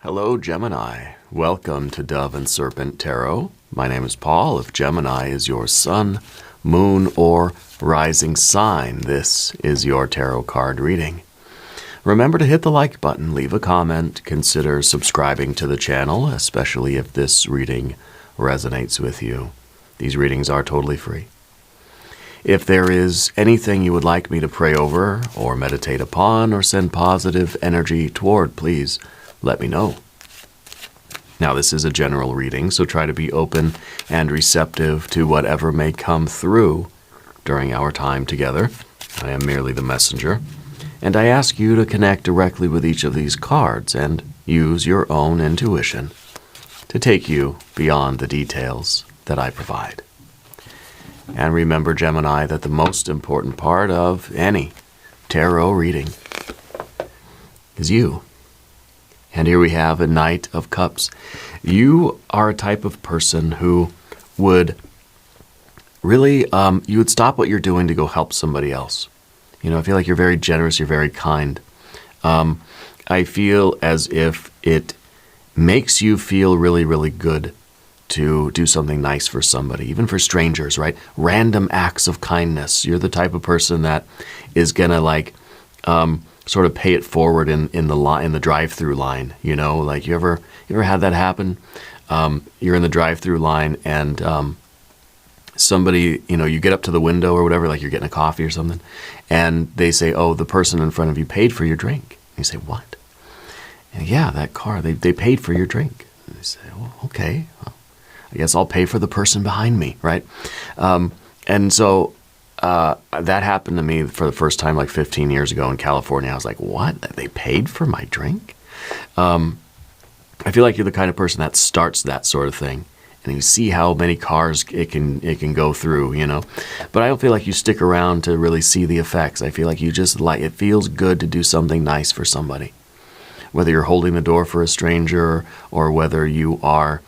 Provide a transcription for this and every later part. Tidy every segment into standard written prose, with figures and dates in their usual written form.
Hello, Gemini. Welcome to Dove and Serpent Tarot. My name is Paul. If Gemini is your sun, moon, or rising sign, this is your tarot card reading. Remember to hit the like button, leave a comment, consider subscribing to the channel, especially if this reading resonates with you. These readings are totally free. If there is anything you would like me to pray over or meditate upon or send positive energy toward, please let me know. Now, this is a general reading, so try to be open and receptive to whatever may come through during our time together. I am merely the messenger, and I ask you to connect directly with each of these cards and use your own intuition to take you beyond the details that I provide. And remember, Gemini, that the most important part of any tarot reading is you. And here we have a Knight of Cups. You are a type of person who would really, you would stop what you're doing to go help somebody else. You know, I feel like you're very generous, you're very kind. I feel as if it makes you feel really, really good to do something nice for somebody, even for strangers, right? Random acts of kindness. You're the type of person that is gonna sort of pay it forward in the drive-through line. You know, like you ever had that happen? You're in the drive-through line and somebody, you know, you get up to the window or whatever, like you're getting a coffee or something, and they say, "Oh, the person in front of you paid for your drink." And you say, "What?" And yeah, that car, they paid for your drink. And they say, "Well, okay, well, I guess I'll pay for the person behind me," right? And so that happened to me for the first time like 15 years ago in California. I was like, what? They paid for my drink? I feel like you're the kind of person that starts that sort of thing. And you see how many cars it can go through, you know. But I don't feel like you stick around to really see the effects. I feel like you just it feels good to do something nice for somebody. Whether you're holding the door for a stranger or whether you are,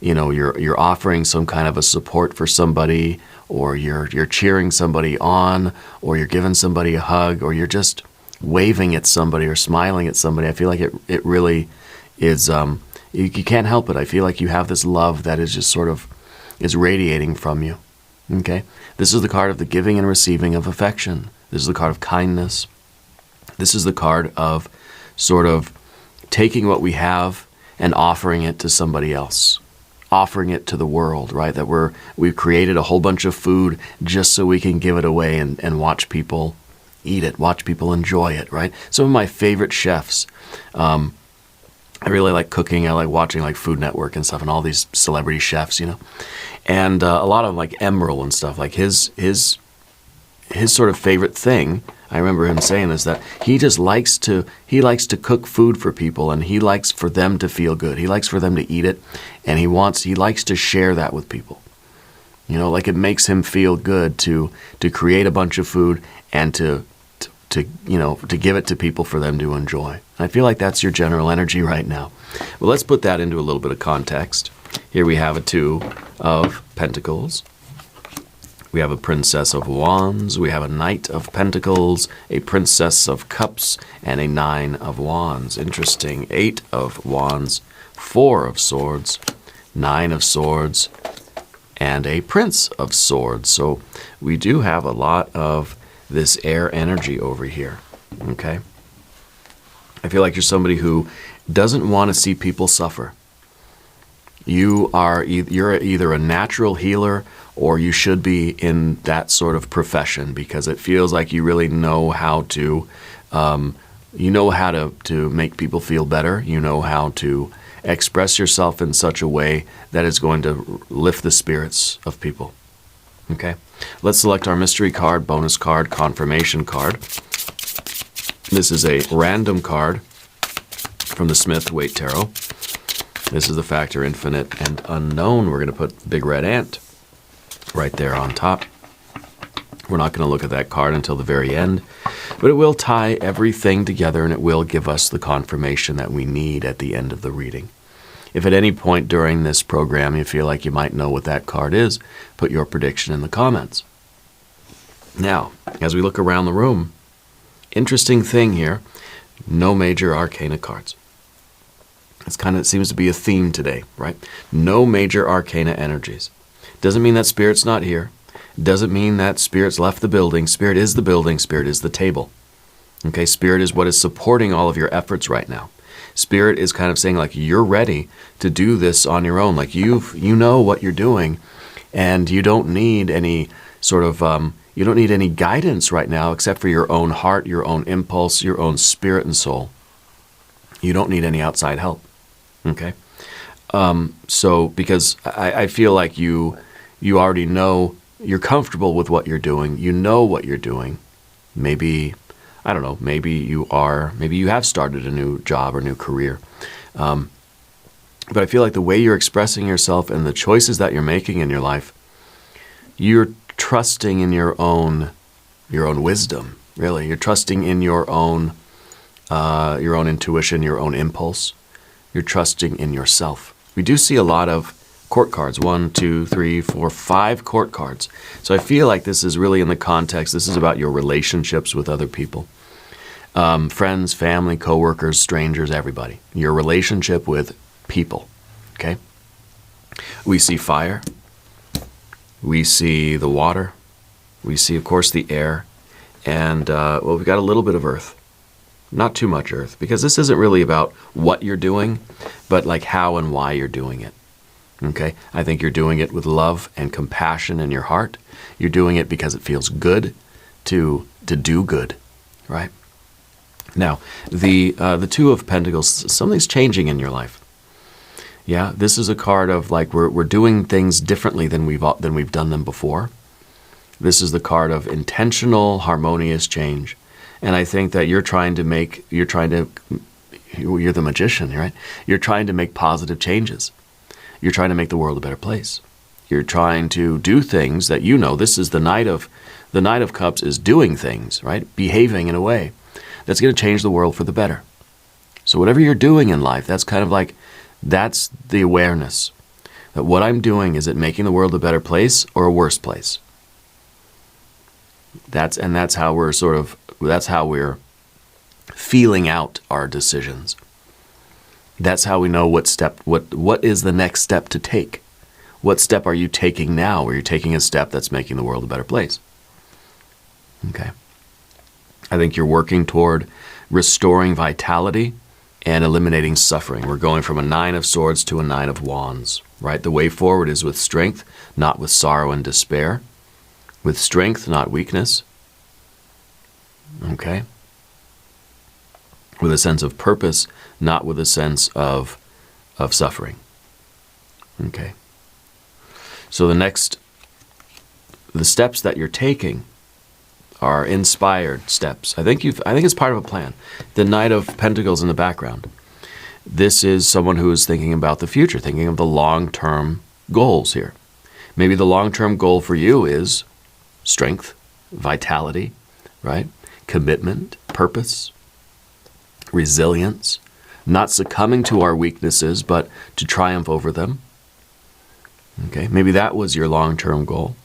you know, you're offering some kind of a support for somebody, or you're cheering somebody on, or you're giving somebody a hug, or you're just waving at somebody or smiling at somebody. I feel like it really is, you can't help it. I feel like you have this love that is just sort of is radiating from you. Okay? This is the card of the giving and receiving of affection. This is the card of kindness. This is the card of sort of taking what we have and offering it to somebody else. Offering it to the world, right? That we've created a whole bunch of food just so we can give it away and watch people eat it, watch people enjoy it, right? Some of my favorite chefs, I really like cooking. I like watching like Food Network and stuff, and all these celebrity chefs, you know. And a lot of like Emerald and stuff, like his sort of favorite thing, I remember him saying this, that he just likes to cook food for people, and he likes for them to feel good. He likes for them to eat it, and he likes to share that with people. You know, like it makes him feel good to create a bunch of food and to give it to people for them to enjoy. I feel like that's your general energy right now. Well, let's put that into a little bit of context. Here we have a Two of Pentacles. We have a Princess of Wands, we have a Knight of Pentacles, a Princess of Cups, and a Nine of Wands. Interesting. 8 of Wands, 4 of Swords, 9 of Swords, and a Prince of Swords. So we do have a lot of this air energy over here, okay? I feel like you're somebody who doesn't want to see people suffer. You're either a natural healer, or you should be in that sort of profession, because it feels like you really know how to, to make people feel better. You know how to express yourself in such a way that is going to lift the spirits of people. Okay, let's select our mystery card, bonus card, confirmation card. This is a random card from the Smith-Waite Tarot. This is the Factor Infinite and Unknown. We're going to put Big Red Ant right there on top. We're not going to look at that card until the very end, but it will tie everything together, and it will give us the confirmation that we need at the end of the reading. If at any point during this program you feel like you might know what that card is, put your prediction in the comments. Now, as we look around the room, interesting thing here, no major arcana cards. It seems to be a theme today, right? No major arcana energies. Doesn't mean that Spirit's not here. Doesn't mean that Spirit's left the building. Spirit is the building. Spirit is the table. Okay, Spirit is what is supporting all of your efforts right now. Spirit is kind of saying, like, you're ready to do this on your own. Like, you know what you're doing, and you don't need any sort of, you don't need any guidance right now except for your own heart, your own impulse, your own spirit and soul. You don't need any outside help. Okay? So, because I feel like you already know, you're comfortable with what you're doing. You know what you're doing. Maybe, I don't know, maybe you have started a new job or new career. But I feel like the way you're expressing yourself and the choices that you're making in your life, you're trusting in your own wisdom, really. You're trusting in your own intuition, your own impulse. You're trusting in yourself. We do see a lot of court cards, 1, 2, 3, 4, 5 court cards. So I feel like this is really in the context, this is about your relationships with other people. Friends, family, coworkers, strangers, everybody. Your relationship with people, okay? We see fire. We see the water. We see, of course, the air. And, well, we've got a little bit of earth. Not too much earth, because this isn't really about what you're doing, but like how and why you're doing it. Okay? I think you're doing it with love and compassion in your heart. You're doing it because it feels good to do good, right? Now, the Two of Pentacles, something's changing in your life. Yeah, this is a card of like we're doing things differently than we've done them before. This is the card of intentional, harmonious change. And I think that you're the magician, right? You're trying to make positive changes. You're trying to make the world a better place. You're trying to do things that this is the Knight of Cups is doing things, right? Behaving in a way that's going to change the world for the better. So whatever you're doing in life, that's kind of like, that's the awareness that what I'm doing, is it making the world a better place or a worse place? That's how we're feeling out our decisions. That's how we know what is the next step to take. What step are you taking now where you're taking a step that's making the world a better place? Okay. I think you're working toward restoring vitality and eliminating suffering. We're going from a 9 of Swords to a 9 of Wands, right? The way forward is with strength, not with sorrow and despair. With strength, not weakness. Okay? With a sense of purpose, not with a sense of suffering. Okay? So the steps that you're taking are inspired steps. I think it's part of a plan. The Knight of Pentacles in the background. This is someone who is thinking about the future, thinking of the long-term goals here. Maybe the long-term goal for you is strength, vitality, right? Commitment, purpose, resilience, not succumbing to our weaknesses, but to triumph over them. Okay, maybe that was your long-term goal.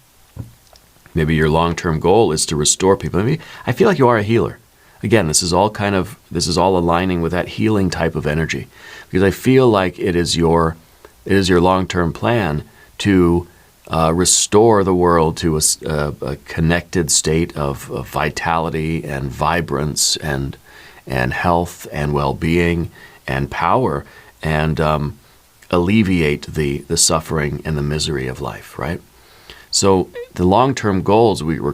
Maybe your long-term goal is to restore people. Maybe I feel like you are a healer. Again, this is all aligning with that healing type of energy, because I feel like it is your long-term plan to restore the world to a connected state of vitality and vibrance and health and well-being and power, and alleviate the suffering and the misery of life, right? So the long-term goals, we're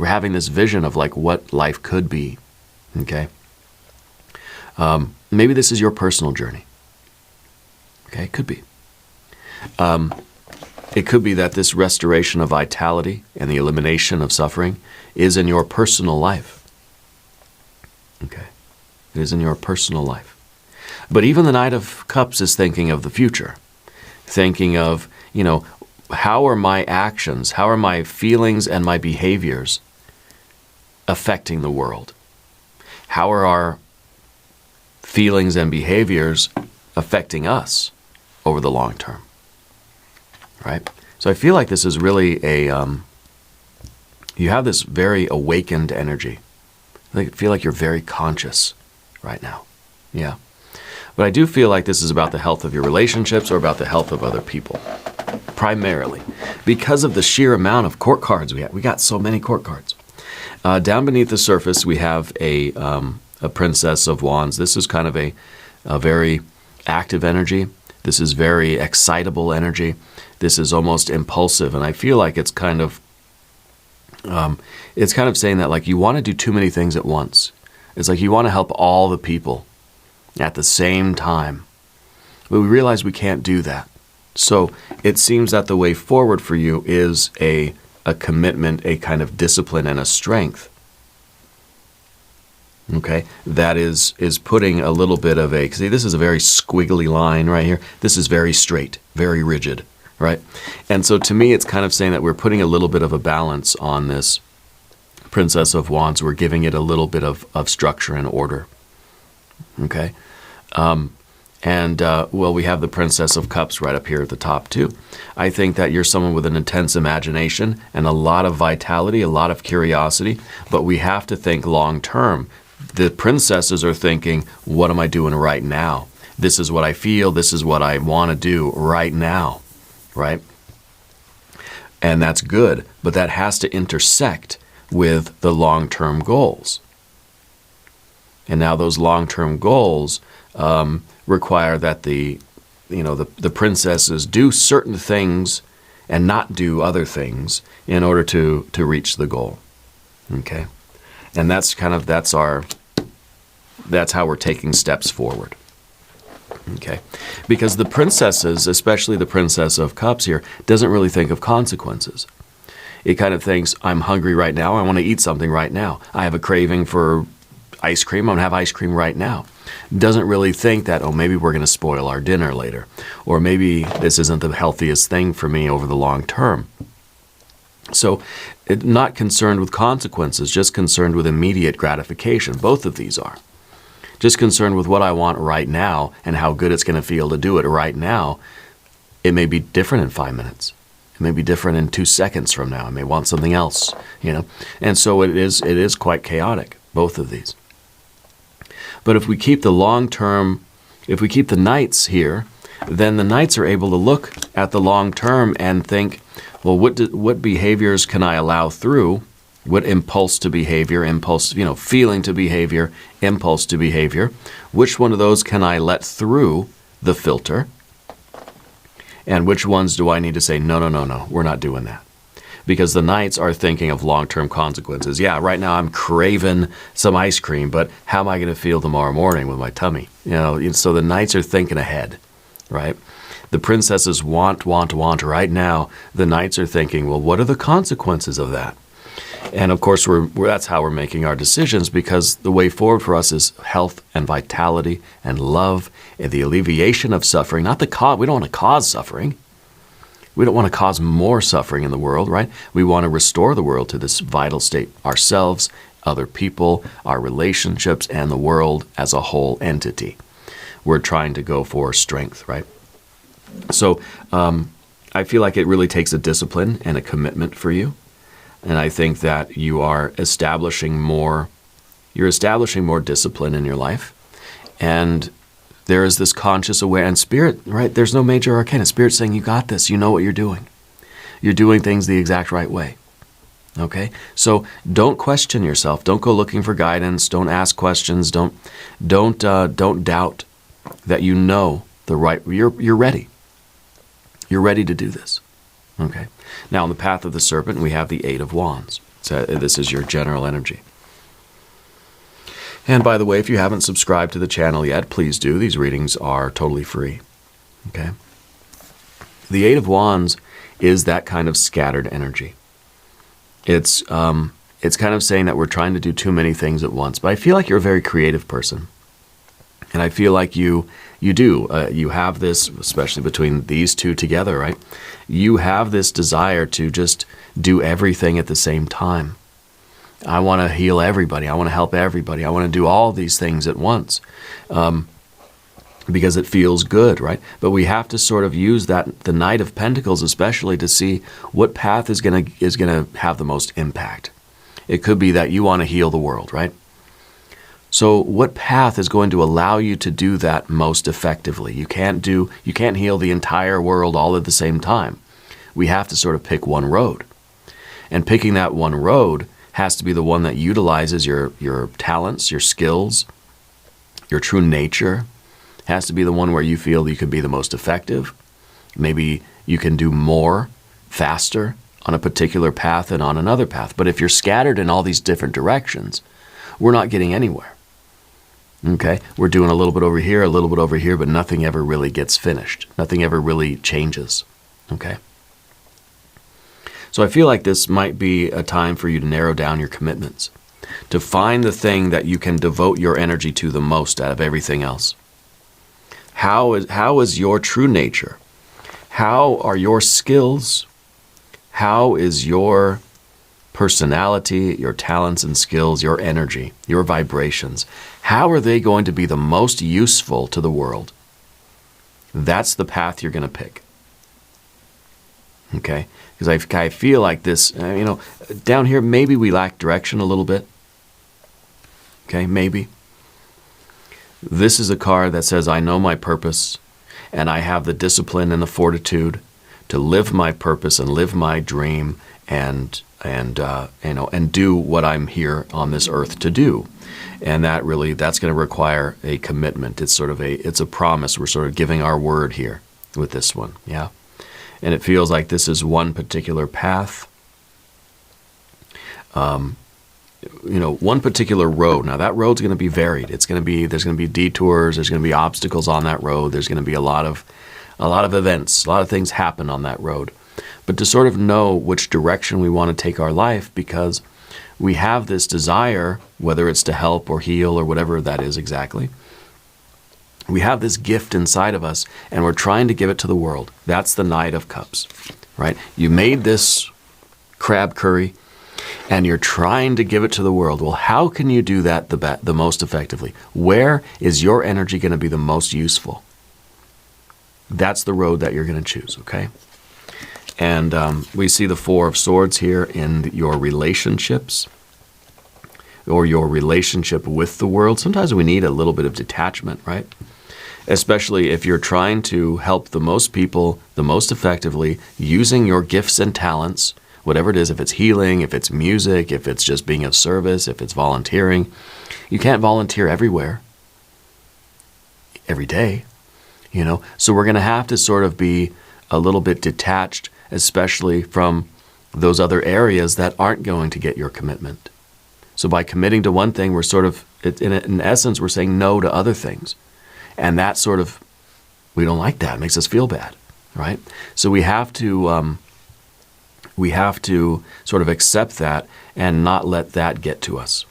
having this vision of like what life could be, okay? Maybe this is your personal journey, okay? It could be. It could be that this restoration of vitality and the elimination of suffering is in your personal life, okay? It is in your personal life. But even the Knight of Cups is thinking of the future, thinking of, how are my actions, how are my feelings and my behaviors affecting the world? How are our feelings and behaviors affecting us over the long term? Right? So I feel like this is really you have this very awakened energy. I feel like you're very conscious right now. Yeah. But I do feel like this is about the health of your relationships or about the health of other people, primarily. Because of the sheer amount of court cards we have. We got so many court cards. Down beneath the surface, we have a Princess of Wands. This is kind of a very active energy. This is very excitable energy. This is almost impulsive. And I feel like it's kind of saying that like you want to do too many things at once. It's like you want to help all the people at the same time. But we realize we can't do that. So it seems that the way forward for you is a commitment, a kind of discipline and a strength. Okay, that is putting a little bit of a, see, this is a very squiggly line right here. This is very straight, very rigid, right? And so to me, it's kind of saying that we're putting a little bit of a balance on this Princess of Wands. We're giving it a little bit of structure and order. Okay, well, we have the Princess of Cups right up here at the top too. I think that you're someone with an intense imagination and a lot of vitality, a lot of curiosity, but we have to think long term. The princesses are thinking, what am I doing right now? This is what I feel. This is what I want to do right now, right? And that's good, but that has to intersect with the long-term goals. And now those long-term goals require that the princesses do certain things and not do other things in order to reach the goal. Okay, and that's how we're taking steps forward. Okay, because the princesses, especially the Princess of Cups here, doesn't really think of consequences. It kind of thinks, I'm hungry right now. I want to eat something right now. I have a craving for ice cream. I'm going to have ice cream right now. Doesn't really think that, oh, maybe we're going to spoil our dinner later. Or maybe this isn't the healthiest thing for me over the long term. So not concerned with consequences, just concerned with immediate gratification. Both of these are. Just concerned with what I want right now and how good it's going to feel to do it right now. It may be different in 5 minutes. It may be different in 2 seconds from now. I may want something else, And so it is quite chaotic, both of these. But if we keep the long term, if we keep the knights here, then the knights are able to look at the long term and think, well, what behaviors can I allow through? What impulse to behavior, feeling to behavior, impulse to behavior? Which one of those can I let through the filter? And which ones do I need to say, no, we're not doing that? Because the knights are thinking of long-term consequences. Yeah, right now I'm craving some ice cream, but how am I going to feel tomorrow morning with my tummy? So the knights are thinking ahead, right? The princesses want right now. The knights are thinking, well, what are the consequences of that? And of course, that's how we're making our decisions, because the way forward for us is health and vitality and love and the alleviation of suffering, not the cause. We don't want to cause suffering. We don't want to cause more suffering in the world, right? We want to restore the world to this vital state, ourselves, other people, our relationships, and the world as a whole entity. We're trying to go for strength, right? So I feel like it really takes a discipline and a commitment for you. And I think that you are establishing more discipline in your life. And there is this conscious awareness and spirit, right? There's no major arcana. Spirit saying, you got this. You know what you're doing. You're doing things the exact right way. Okay? So don't question yourself. Don't go looking for guidance. Don't ask questions. Don't doubt that you know the right. You're ready. You're ready to do this. Okay? Now, on the path of the serpent, we have the Eight of Wands. So this is your general energy. And by the way, if you haven't subscribed to the channel yet, please do. These readings are totally free. Okay? The Eight of Wands is that kind of scattered energy. It's kind of saying that we're trying to do too many things at once. But I feel like you're a very creative person. And I feel like you do. You have this, especially between these two together, right? You have this desire to just do everything at the same time. I want to heal everybody. I want to help everybody. I want to do all these things at once because it feels good, right? But we have to sort of use that, the Knight of Pentacles especially, to see what path is going to have the most impact. It could be that you want to heal the world, right? So what path is going to allow you to do that most effectively? You can't heal the entire world all at the same time. We have to sort of pick one road. And picking that one road has to be the one that utilizes your talents, your skills, your true nature. It has to be the one where you feel you can be the most effective. Maybe you can do more faster on a particular path than on another path. But if you're scattered in all these different directions, we're not getting anywhere. Okay, we're doing a little bit over here, but nothing ever really gets finished. Nothing ever really changes. Okay. So I feel like this might be a time for you to narrow down your commitments, to find the thing that you can devote your energy to the most out of everything else. How is your true nature? How are your skills? How is your personality, your talents and skills, your energy, your vibrations? How are they going to be the most useful to the world? That's the path you're going to pick. Okay? Because I feel like this, down here, maybe we lack direction a little bit. Okay, maybe. This is a card that says, I know my purpose, and I have the discipline and the fortitude to live my purpose and live my dream and do what I'm here on this earth to do. And that's going to require a commitment. It's a promise. We're sort of giving our word here with this one. Yeah. And it feels like this is one particular path. One particular road. Now that road's going to be varied. There's going to be detours. There's going to be obstacles on that road. There's going to be a lot of events. A lot of things happen on that road. But to sort of know which direction we want to take our life, because we have this desire, whether it's to help or heal or whatever that is exactly. We have this gift inside of us, and we're trying to give it to the world. That's the Knight of Cups, right? You made this crab curry, and you're trying to give it to the world. Well, how can you do that the most effectively? Where is your energy going to be the most useful? That's the road that you're going to choose, okay? And we see the Four of Swords here in your relationships or your relationship with the world. Sometimes we need a little bit of detachment, right? Especially if you're trying to help the most people the most effectively using your gifts and talents, whatever it is, if it's healing, if it's music, if it's just being of service, if it's volunteering. You can't volunteer everywhere, every day, So we're going to have to sort of be a little bit detached, especially from those other areas that aren't going to get your commitment. So by committing to one thing, we're sort of, in essence, we're saying no to other things. And that sort of, we don't like that. It makes us feel bad, right? So we have to sort of accept that and not let that get to us.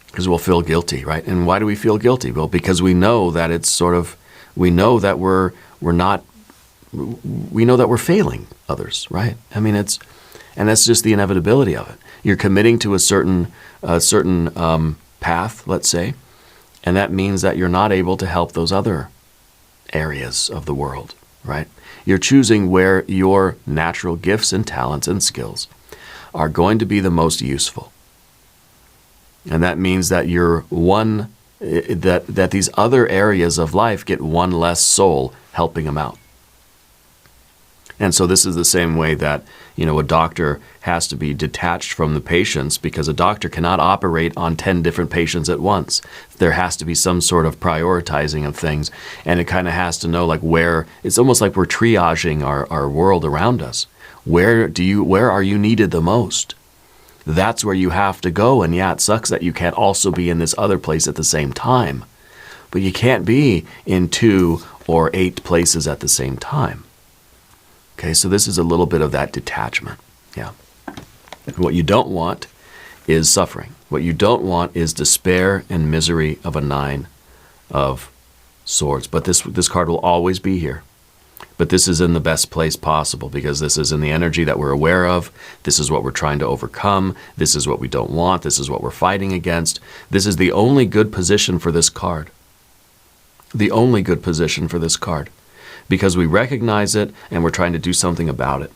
Because we'll feel guilty, right? And why do we feel guilty? Well, because we know that we know that we're failing others, right? I mean, and that's just the inevitability of it. You're committing to a certain path, let's say, and that means that you're not able to help those other areas of the world, right? You're choosing where your natural gifts and talents and skills are going to be the most useful. And that means that that these other areas of life get one less soul helping them out. And so this is the same way that, a doctor has to be detached from the patients, because a doctor cannot operate on 10 different patients at once. There has to be some sort of prioritizing of things, and it kind of has to know where, it's almost like we're triaging our world around us. Where are you needed the most? That's where you have to go, and yeah, it sucks that you can't also be in this other place at the same time. But you can't be in 2 or 8 places at the same time. Okay, so this is a little bit of that detachment. Yeah. What you don't want is suffering. What you don't want is despair and misery of a 9 of Swords. But this card will always be here. But this is in the best place possible, because this is in the energy that we're aware of. This is what we're trying to overcome. This is what we don't want. This is what we're fighting against. This is the only good position for this card. The only good position for this card. Because we recognize it and we're trying to do something about it.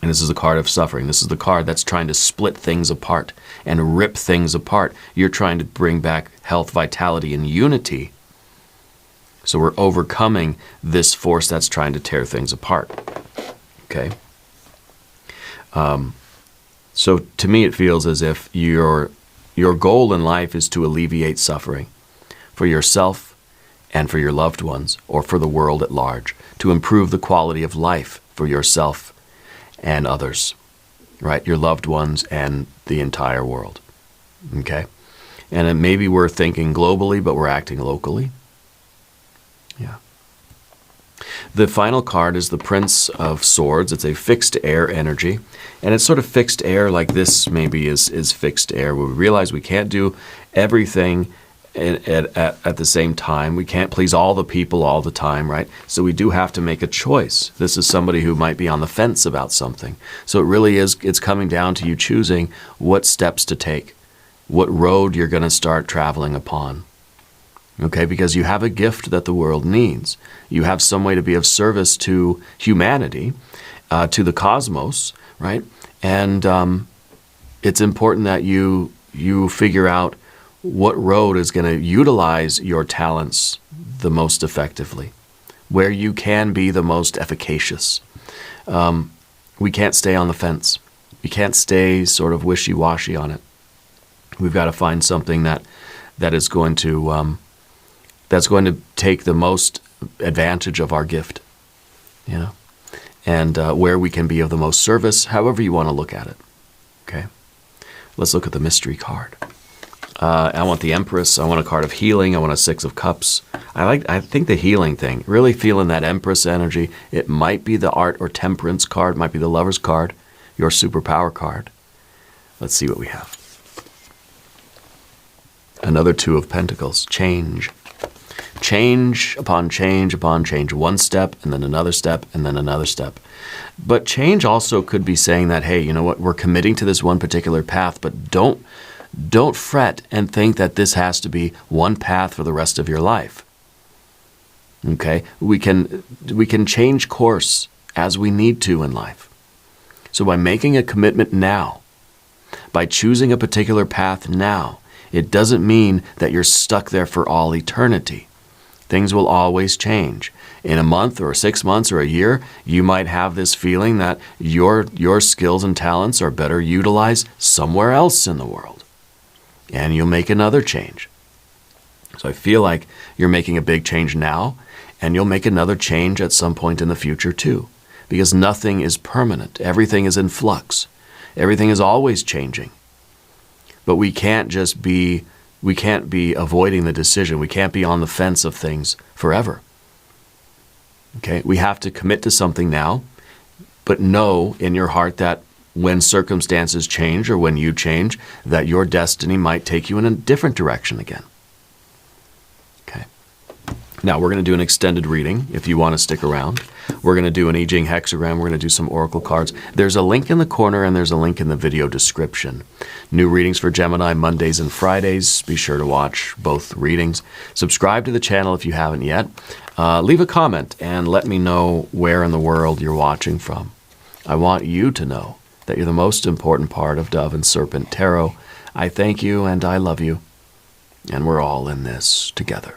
And this is the card of suffering. This is the card that's trying to split things apart and rip things apart. You're trying to bring back health, vitality, and unity. So we're overcoming this force that's trying to tear things apart. Okay? So to me it feels as if your goal in life is to alleviate suffering for yourself and for your loved ones, or for the world at large, to improve the quality of life for yourself and others, right? Your loved ones and the entire world, okay? And it maybe we're thinking globally, but we're acting locally. Yeah. The final card is the Prince of Swords. It's a fixed air energy, and it's sort of fixed air like this maybe is fixed air. We realize we can't do everything at the same time. We can't please all the people all the time, right? So we do have to make a choice. This is somebody who might be on the fence about something. So it really is, it's coming down to you choosing what steps to take, what road you're going to start traveling upon. Okay, because you have a gift that the world needs. You have some way to be of service to humanity, to the cosmos, right? And it's important that you figure out what road is going to utilize your talents the most effectively, where you can be the most efficacious. We can't stay on the fence. We can't stay sort of wishy-washy on it. We've got to find something that is going to that's going to take the most advantage of our gift, you know, and where we can be of the most service, however you want to look at it. Okay, let's look at the mystery card. I want the Empress. I want a card of healing. I want a Six of Cups. I think the healing thing, really feeling that Empress energy. It might be the Art or Temperance card, might be the Lover's card, your superpower card. Let's see what we have. Another Two of Pentacles. Change. Change upon change upon change. One step, and then another step, and then another step. But change also could be saying that, hey, you know what, we're committing to this one particular path, but don't fret and think that this has to be one path for the rest of your life. Okay? We can change course as we need to in life. So by making a commitment now, by choosing a particular path now, it doesn't mean that you're stuck there for all eternity. Things will always change. In a month or 6 months or a year, you might have this feeling that your skills and talents are better utilized somewhere else in the world. And you'll make another change. So I feel like you're making a big change now, and you'll make another change at some point in the future too. Because nothing is permanent. Everything is in flux. Everything is always changing. But we can't be avoiding the decision. We can't be on the fence of things forever. Okay? We have to commit to something now, but know in your heart that when circumstances change or when you change, that your destiny might take you in a different direction again. Okay. Now we're going to do an extended reading if you want to stick around. We're going to do an I Ching hexagram. We're going to do some oracle cards. There's a link in the corner and there's a link in the video description. New readings for Gemini Mondays and Fridays. Be sure to watch both readings. Subscribe to the channel if you haven't yet. Leave a comment and let me know where in the world you're watching from. I want you to know that you're the most important part of Dove and Serpent Tarot. I thank you and I love you. And we're all in this together.